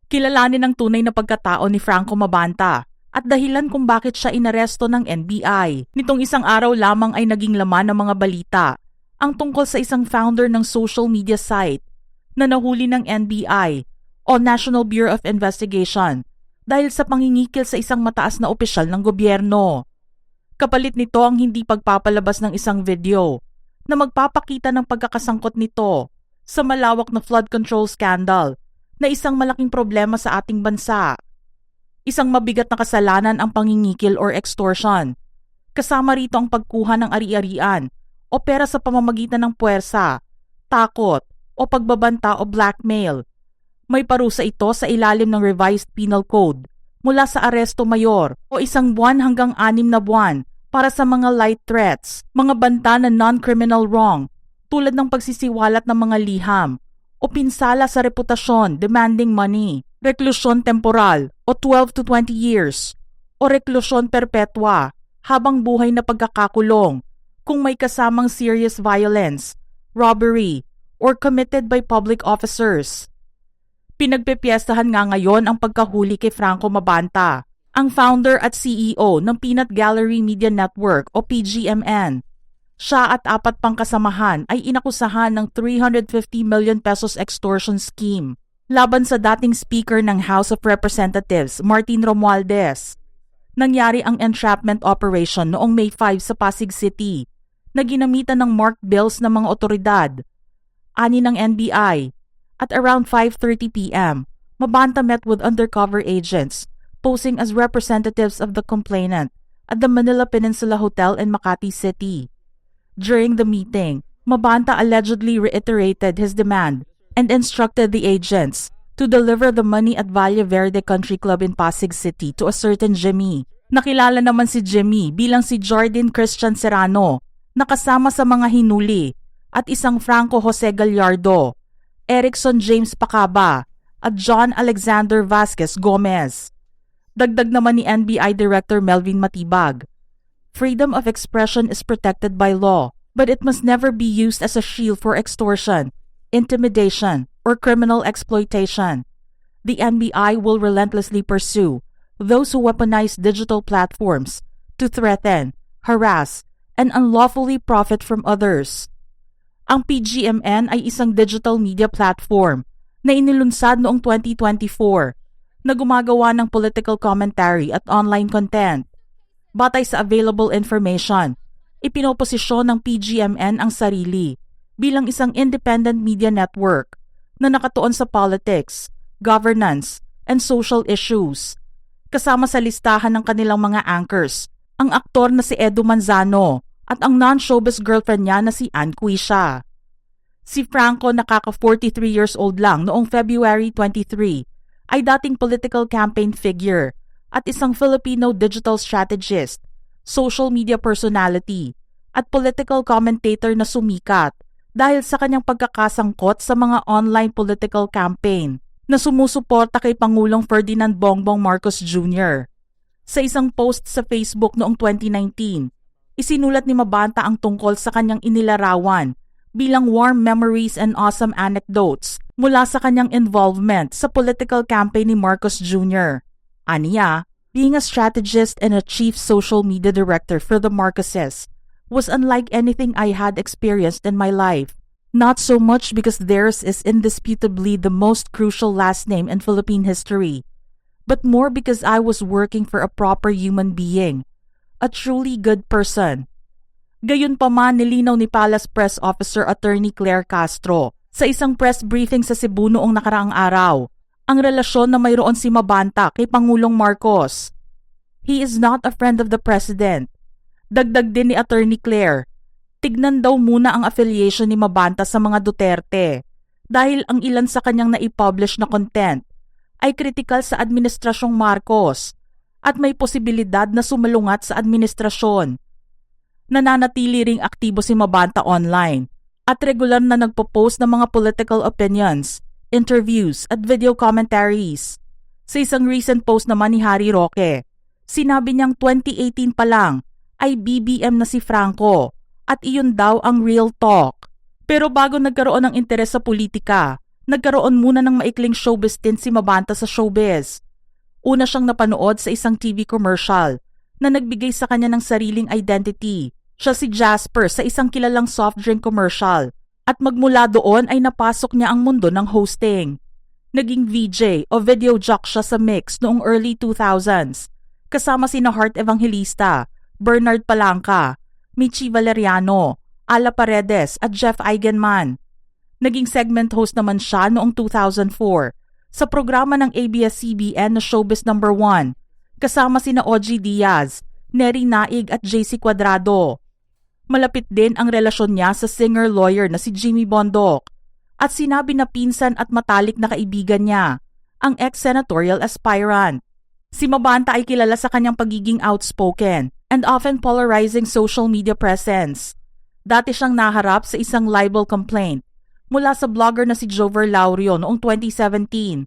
Kilalanin ang tunay na pagkatao ni Franco Mabanta at dahilan kung bakit siya inaresto ng NBI. Nitong isang araw lamang ay naging laman ng mga balita ang tungkol sa isang founder ng social media site na nahuli ng NBI o National Bureau of Investigation dahil sa pangingikil sa isang mataas na opisyal ng gobyerno. Kapalit nito ang hindi pagpapalabas ng isang video na magpapakita ng pagkakasangkot nito sa malawak na flood control scandal na isang malaking problema sa ating bansa. Isang mabigat na kasalanan ang pangingikil or extortion. Kasama rito ang pagkuha ng ari-arian o pera sa pamamagitan ng puwersa, takot o pagbabanta o blackmail. May parusa ito sa ilalim ng Revised Penal Code mula sa aresto mayor o 1 buwan hanggang 6 na buwan para sa mga light threats, mga banta na non-criminal wrong tulad ng pagsisiwalat ng mga liham o pinsala sa reputasyon demanding money, reklusyon temporal o 12 to 20 years o reklusyon perpetua habang buhay na pagkakakulong kung may kasamang serious violence, robbery, or committed by public officers. Pinagpepiestahan nga ngayon ang pagkahuli kay Franco Mabanta, ang founder at CEO ng Peanut Gallery Media Network o PGMN. Siya at 4 pang kasamahan ay inakusahan ng 350 million pesos extortion scheme laban sa dating Speaker ng House of Representatives, Martin Romualdez. Nangyari ang entrapment operation noong May 5 sa Pasig City na ginamitan ng marked bills ng mga otoridad. Ani ng NBI. At around 5:30 p.m., Mabanta met with undercover agents posing as representatives of the complainant at the Manila Peninsula Hotel in Makati City. During the meeting, Mabanta allegedly reiterated his demand and instructed the agents to deliver the money at Valle Verde Country Club in Pasig City to a certain Jimmy. Nakilala naman si Jimmy bilang si Jordan Christian Serrano, nakasama sa mga hinuli, at isang Franco Jose Gallardo, Erickson James Pacaba, at John Alexander Vasquez Gomez. Dagdag naman ni NBI Director Melvin Matibag, freedom of expression is protected by law, but it must never be used as a shield for extortion, intimidation, or criminal exploitation. The NBI will relentlessly pursue those who weaponize digital platforms to threaten, harass, and unlawfully profit from others. Ang PGMN ay isang digital media platform na inilunsad noong 2024 na gumagawa ng political commentary at online content. Batay sa available information, ipinoposisyon ng PGMN ang sarili bilang isang independent media network na nakatuon sa politics, governance, and social issues. Kasama sa listahan ng kanilang mga anchors, ang aktor na si Edu Manzano at ang non-showbiz girlfriend niya na si Ann Quisha. Si Franco, nakaka 43 years old lang noong February 23, ay dating political campaign figure at isang Filipino digital strategist, social media personality, at political commentator na sumikat dahil sa kanyang pagkakasangkot sa mga online political campaign na sumusuporta kay Pangulong Ferdinand Bongbong Marcos Jr. Sa isang post sa Facebook noong 2019, isinulat ni Mabanta ang tungkol sa kanyang inilarawan bilang warm memories and awesome anecdotes mula sa kanyang involvement sa political campaign ni Marcos Jr. Aniya, being a strategist and a chief social media director for the Marcoses was unlike anything I had experienced in my life. Not so much because theirs is indisputably the most crucial last name in Philippine history, but more because I was working for a proper human being, a truly good person. Gayunpaman, nilinaw ni Palace Press Officer Attorney Claire Castro sa isang press briefing sa Cebu noong nakaraang araw ang relasyon na mayroon si Mabanta kay Pangulong Marcos. He is not a friend of the President. Dagdag din ni Attorney Claire, tignan daw muna ang affiliation ni Mabanta sa mga Duterte dahil ang ilan sa kanyang naipublish na content ay kritikal sa Administrasyong Marcos at may posibilidad na sumalungat sa administrasyon. Nananatili ring aktibo si Mabanta online at regular na nagpo-post ng mga political opinions, interviews at video commentaries. Sa isang recent post naman ni Harry Roque, sinabi niyang 2018 pa lang ay BBM na si Franco at iyon daw ang real talk. Pero bago nagkaroon ng interes sa politika, Nagkaroon muna ng maikling showbiz stint si Mabanta sa showbiz. Una siyang napanood sa isang TV commercial na nagbigay sa kanya ng sariling identity. Siya si Jasper sa isang kilalang soft drink commercial at magmula doon ay napasok niya ang mundo ng hosting. Naging VJ o video jock siya sa Mix noong early 2000s kasama sina Heart Evangelista, Bernard Palanca, Michi Valeriano, Ala Paredes at Jeff Eigenman. Naging segment host naman siya noong 2004 sa programa ng ABS-CBN na Showbiz No. 1 kasama sina Ogie Diaz, Neri Naig at JC Cuadrado. Malapit din ang relasyon niya sa singer-lawyer na si Jimmy Bondoc at sinabi na pinsan at matalik na kaibigan niya, ang ex-senatorial aspirant. Si Mabanta ay kilala sa kanyang pagiging outspoken and often polarizing social media presence. Dati siyang naharap sa isang libel complaint mula sa blogger na si Jover Laurio noong 2017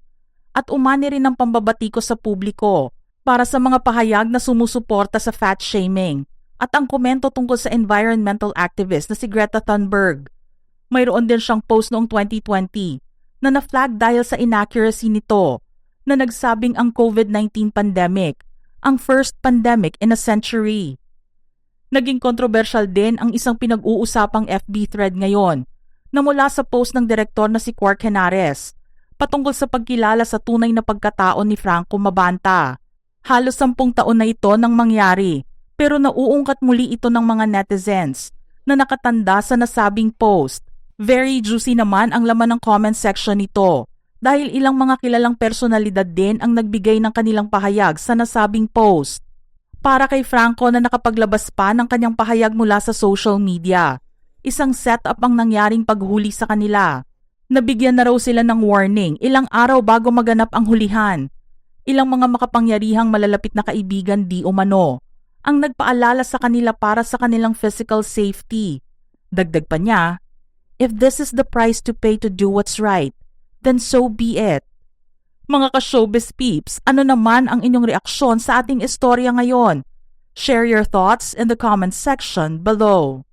at umani rin ng pambabatikos sa publiko para sa mga pahayag na sumusuporta sa fat shaming at ang komento tungkol sa environmental activist na si Greta Thunberg. Mayroon din siyang post noong 2020 na na-flag dahil sa inaccuracy nito na nagsabing ang COVID-19 pandemic ang first pandemic in a century. Naging kontrobersyal din ang isang pinag-uusapang FB thread ngayon na mula sa post ng direktor na si Quark Henares patungkol sa pagkilala sa tunay na pagkatao ni Franco Mabanta. Halos 10 taon na ito nang mangyari pero nauungkat muli ito ng mga netizens na nakatanda sa nasabing post. Very juicy naman ang laman ng comment section nito dahil ilang mga kilalang personalidad din ang nagbigay ng kanilang pahayag sa nasabing post. Para kay Franco na nakapaglabas pa ng kanyang pahayag mula sa social media, isang setup ang nangyaring paghuli sa kanila. Nabigyan na raw sila ng warning ilang araw bago maganap ang hulihan. Ilang mga makapangyarihang malalapit na kaibigan di umano ang nagpaalala sa kanila para sa kanilang physical safety. Dagdag pa niya, if this is the price to pay to do what's right, then so be it. Mga ka-showbiz peeps, ano naman ang inyong reaksyon sa ating istorya ngayon? Share your thoughts in the comment section below.